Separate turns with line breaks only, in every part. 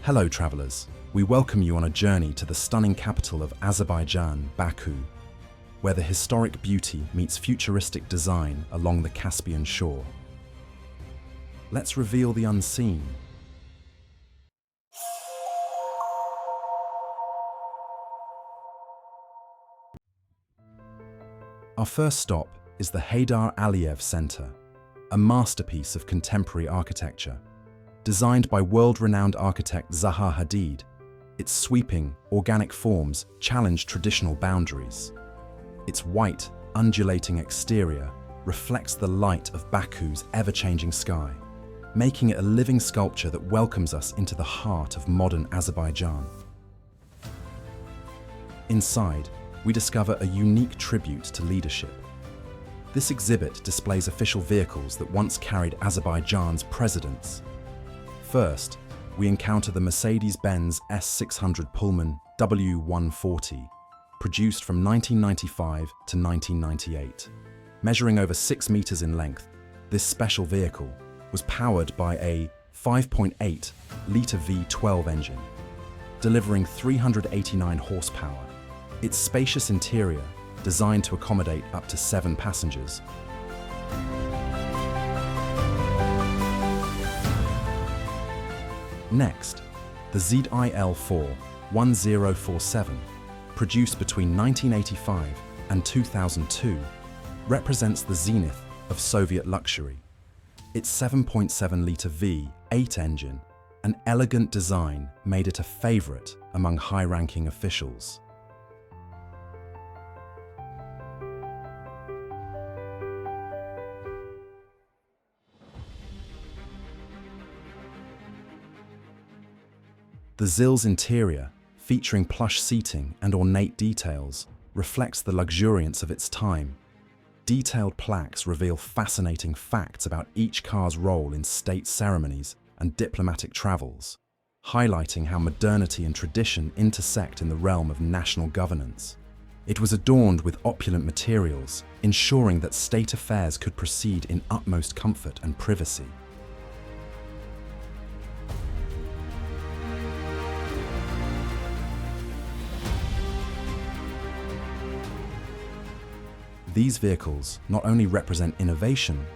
Hello travelers, we welcome you on a journey to the stunning capital of Azerbaijan, Baku, where the historic beauty meets futuristic design along the Caspian shore. Let's reveal the unseen. Our first stop is the Heydar Aliyev Center, a masterpiece of contemporary architecture. Designed by world-renowned architect Zaha Hadid, its sweeping, organic forms challenge traditional boundaries. Its white, undulating exterior reflects the light of Baku's ever-changing sky, making it a living sculpture that welcomes us into the heart of modern Azerbaijan. Inside, we discover a unique tribute to leadership. This exhibit displays official vehicles that once carried Azerbaijan's presidents. First, we encounter the Mercedes-Benz S600 Pullman W140, produced from 1995 to 1998. Measuring over 6 meters in length, this special vehicle was powered by a 5.8-litre V12 engine, delivering 389 horsepower. Its spacious interior, designed to accommodate up to 7 passengers, Next, the ZIL-4 1047, produced between 1985 and 2002, represents the zenith of Soviet luxury. Its 7.7-litre V8 engine, an elegant design, made it a favorite among high-ranking officials. The ZIL's interior, featuring plush seating and ornate details, reflects the luxuriance of its time. Detailed plaques reveal fascinating facts about each car's role in state ceremonies and diplomatic travels, highlighting how modernity and tradition intersect in the realm of national governance. It was adorned with opulent materials, ensuring that state affairs could proceed in utmost comfort and privacy. These vehicles not only represent innovation,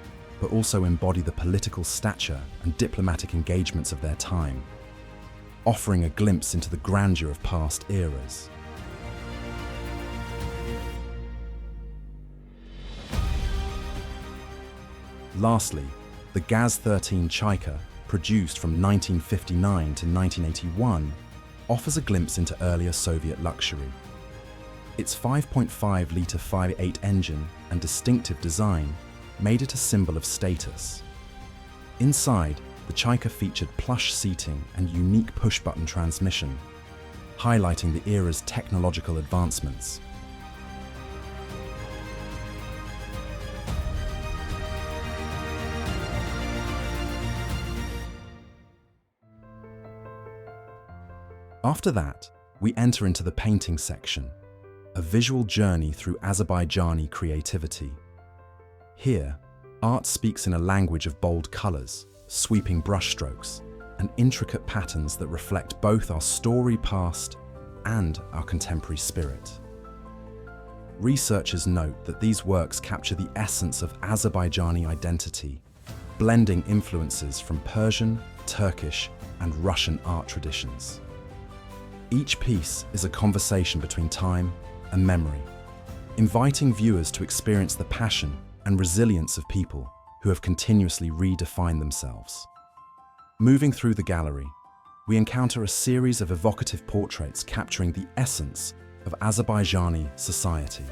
but also embody the political stature and diplomatic engagements of their time, offering a glimpse into the grandeur of past eras. Lastly, the Gaz-13 Chaika, produced from 1959 to 1981, offers a glimpse into earlier Soviet luxury. Its 5.5-litre 5.8 engine and distinctive design made it a symbol of status. Inside, the Chaika featured plush seating and unique push-button transmission, highlighting the era's technological advancements. After that, we enter into the painting section, a visual journey through Azerbaijani creativity. Here, art speaks in a language of bold colors, sweeping brushstrokes, and intricate patterns that reflect both our storied past and our contemporary spirit. Researchers note that these works capture the essence of Azerbaijani identity, blending influences from Persian, Turkish, and Russian art traditions. Each piece is a conversation between time and memory, inviting viewers to experience the passion and resilience of people who have continuously redefined themselves. Moving through the gallery, we encounter a series of evocative portraits capturing the essence of Azerbaijani society.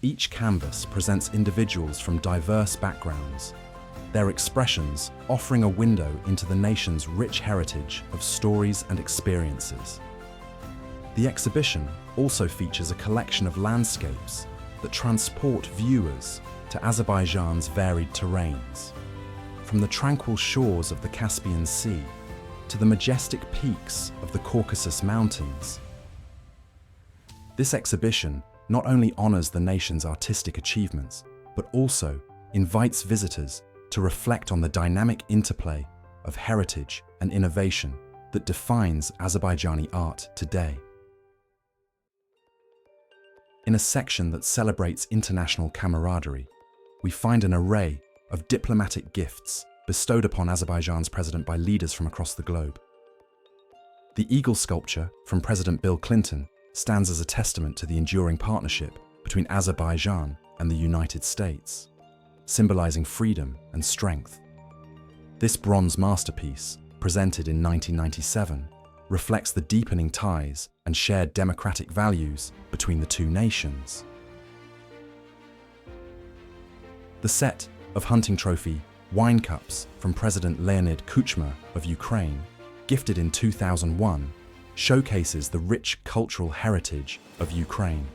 Each canvas presents individuals from diverse backgrounds, their expressions offering a window into the nation's rich heritage of stories and experiences. The exhibition also features a collection of landscapes that transport viewers to Azerbaijan's varied terrains, from the tranquil shores of the Caspian Sea to the majestic peaks of the Caucasus Mountains. This exhibition not only honors the nation's artistic achievements, but also invites visitors to reflect on the dynamic interplay of heritage and innovation that defines Azerbaijani art today. In a section that celebrates international camaraderie, we find an array of diplomatic gifts bestowed upon Azerbaijan's president by leaders from across the globe. The eagle sculpture from President Bill Clinton stands as a testament to the enduring partnership between Azerbaijan and the United States, symbolizing freedom and strength. This bronze masterpiece, presented in 1997, reflects the deepening ties and shared democratic values between the two nations. The set of hunting trophy wine cups from President Leonid Kuchma of Ukraine, gifted in 2001, showcases the rich cultural heritage of Ukraine.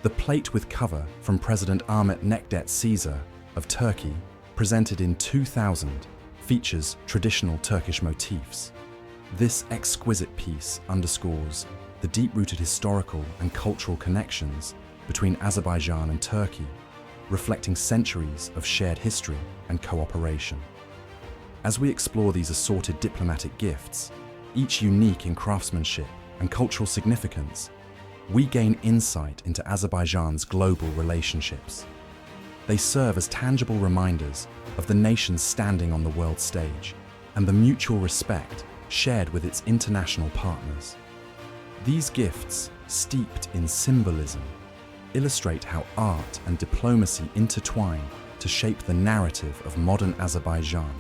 The plate with cover from President Ahmet Necdet Caesar of Turkey, presented in 2000, features traditional Turkish motifs. This exquisite piece underscores the deep-rooted historical and cultural connections between Azerbaijan and Turkey, reflecting centuries of shared history and cooperation. As we explore these assorted diplomatic gifts, each unique in craftsmanship and cultural significance, we gain insight into Azerbaijan's global relationships. They serve as tangible reminders of the nation's standing on the world stage and the mutual respect shared with its international partners. These gifts, steeped in symbolism, illustrate how art and diplomacy intertwine to shape the narrative of modern Azerbaijan.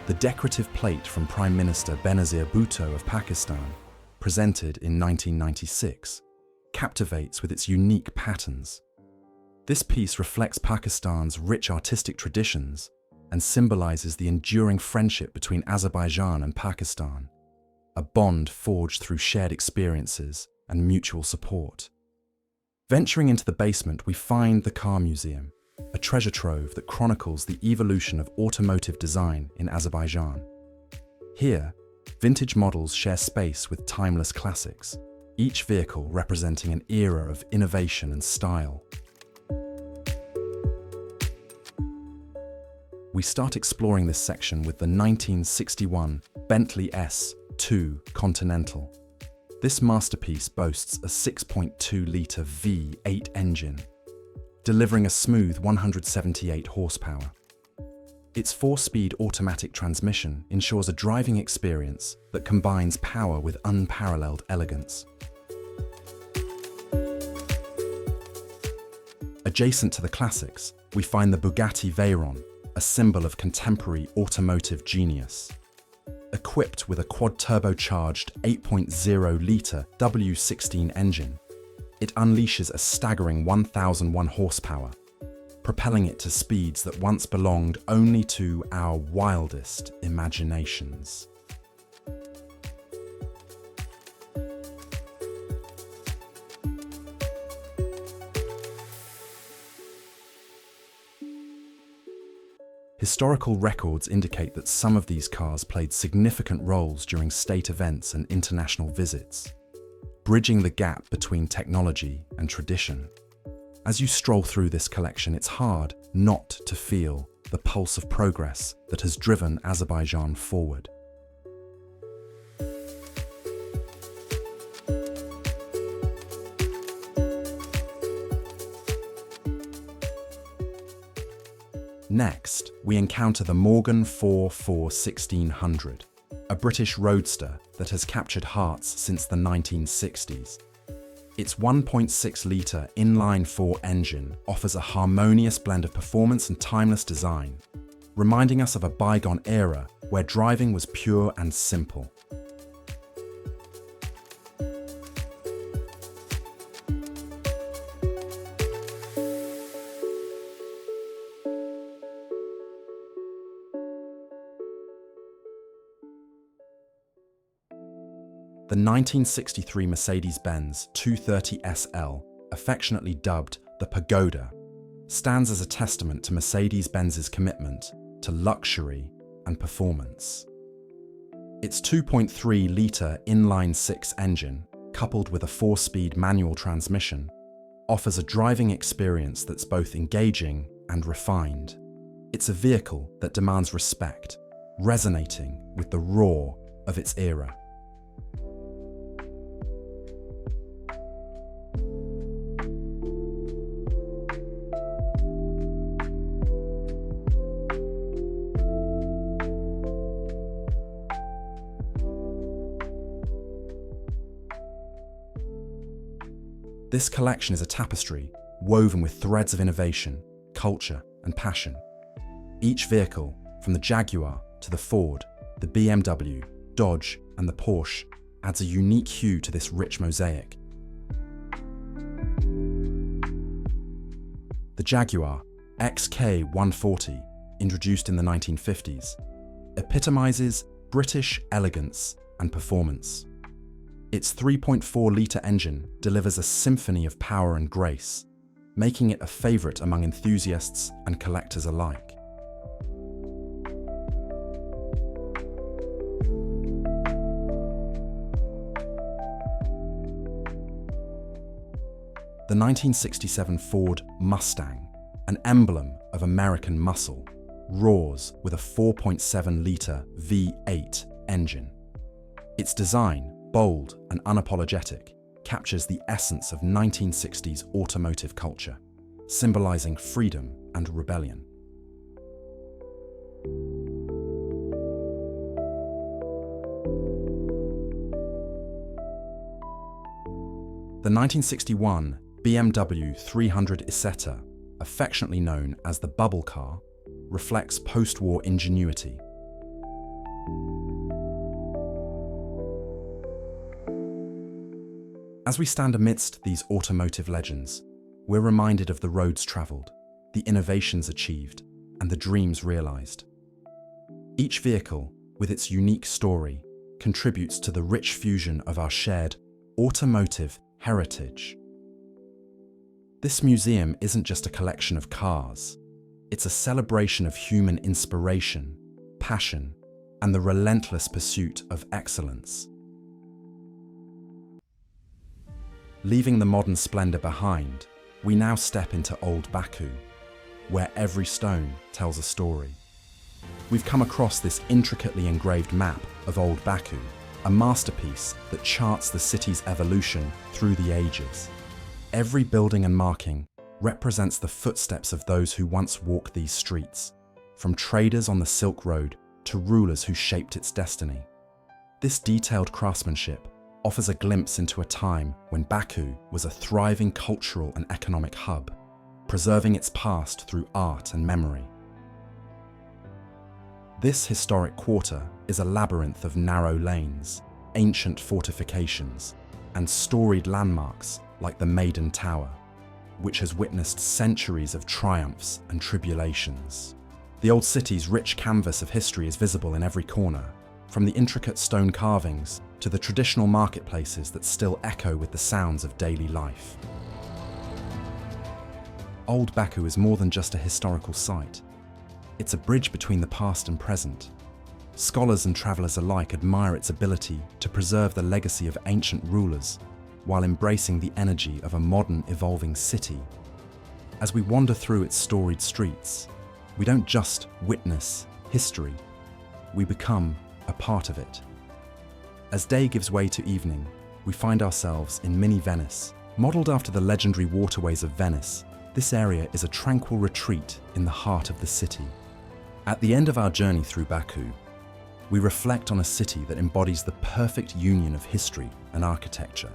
The decorative plate from Prime Minister Benazir Bhutto of Pakistan, presented in 1996, captivates with its unique patterns. This piece reflects Pakistan's rich artistic traditions and symbolizes the enduring friendship between Azerbaijan and Pakistan, a bond forged through shared experiences and mutual support. Venturing into the basement, we find the Car Museum, a treasure trove that chronicles the evolution of automotive design in Azerbaijan. Here, vintage models share space with timeless classics, each vehicle representing an era of innovation and style. We start exploring this section with the 1961 Bentley S2 Continental. This masterpiece boasts a 6.2-litre V8 engine, delivering a smooth 178 horsepower. Its 4-speed automatic transmission ensures a driving experience that combines power with unparalleled elegance. Adjacent to the classics, we find the Bugatti Veyron, a symbol of contemporary automotive genius. Equipped with a quad-turbocharged 8.0-litre W16 engine, it unleashes a staggering 1,001 horsepower, propelling it to speeds that once belonged only to our wildest imaginations. Historical records indicate that some of these cars played significant roles during state events and international visits, bridging the gap between technology and tradition. As you stroll through this collection, it's hard not to feel the pulse of progress that has driven Azerbaijan forward. Next, we encounter the Morgan 4.4 1600, a British roadster that has captured hearts since the 1960s. Its 1.6-litre inline-4 engine offers a harmonious blend of performance and timeless design, reminding us of a bygone era where driving was pure and simple. The 1963 Mercedes-Benz 230 SL, affectionately dubbed the Pagoda, stands as a testament to Mercedes-Benz's commitment to luxury and performance. Its 2.3-litre inline-6 engine, coupled with a 4-speed manual transmission, offers a driving experience that's both engaging and refined. It's a vehicle that demands respect, resonating with the roar of its era. This collection is a tapestry woven with threads of innovation, culture, and passion. Each vehicle, from the Jaguar to the Ford, the BMW, Dodge, and the Porsche, adds a unique hue to this rich mosaic. The Jaguar XK140, introduced in the 1950s, epitomizes British elegance and performance. Its 3.4-litre engine delivers a symphony of power and grace, making it a favourite among enthusiasts and collectors alike. The 1967 Ford Mustang, an emblem of American muscle, roars with a 4.7-litre V8 engine. Its design, bold and unapologetic, captures the essence of 1960s automotive culture, symbolizing freedom and rebellion. The 1961 BMW 300 Isetta, affectionately known as the bubble car, reflects post-war ingenuity. As we stand amidst these automotive legends, we're reminded of the roads travelled, the innovations achieved, and the dreams realised. Each vehicle, with its unique story, contributes to the rich fusion of our shared automotive heritage. This museum isn't just a collection of cars, it's a celebration of human inspiration, passion, and the relentless pursuit of excellence. Leaving the modern splendour behind, we now step into old Baku, where every stone tells a story. We've come across this intricately engraved map of old Baku, a masterpiece that charts the city's evolution through the ages. Every building and marking represents the footsteps of those who once walked these streets, from traders on the Silk Road to rulers who shaped its destiny. This detailed craftsmanship offers a glimpse into a time when Baku was a thriving cultural and economic hub, preserving its past through art and memory. This historic quarter is a labyrinth of narrow lanes, ancient fortifications, and storied landmarks like the Maiden Tower, which has witnessed centuries of triumphs and tribulations. The old city's rich canvas of history is visible in every corner, from the intricate stone carvings to the traditional marketplaces that still echo with the sounds of daily life. Old Baku is more than just a historical site. It's a bridge between the past and present. Scholars and travellers alike admire its ability to preserve the legacy of ancient rulers while embracing the energy of a modern, evolving city. As we wander through its storied streets, we don't just witness history, we become a part of it. As day gives way to evening, we find ourselves in mini Venice. Modelled after the legendary waterways of Venice, this area is a tranquil retreat in the heart of the city. At the end of our journey through Baku, we reflect on a city that embodies the perfect union of history and architecture.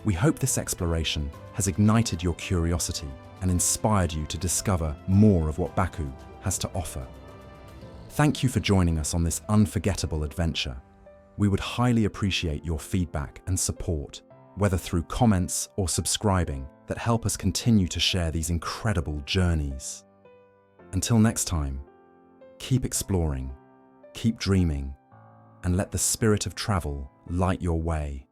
We hope this exploration has ignited your curiosity and inspired you to discover more of what Baku has to offer. Thank you for joining us on this unforgettable adventure. We would highly appreciate your feedback and support, whether through comments or subscribing, that help us continue to share these incredible journeys. Until next time, keep exploring, keep dreaming, and let the spirit of travel light your way.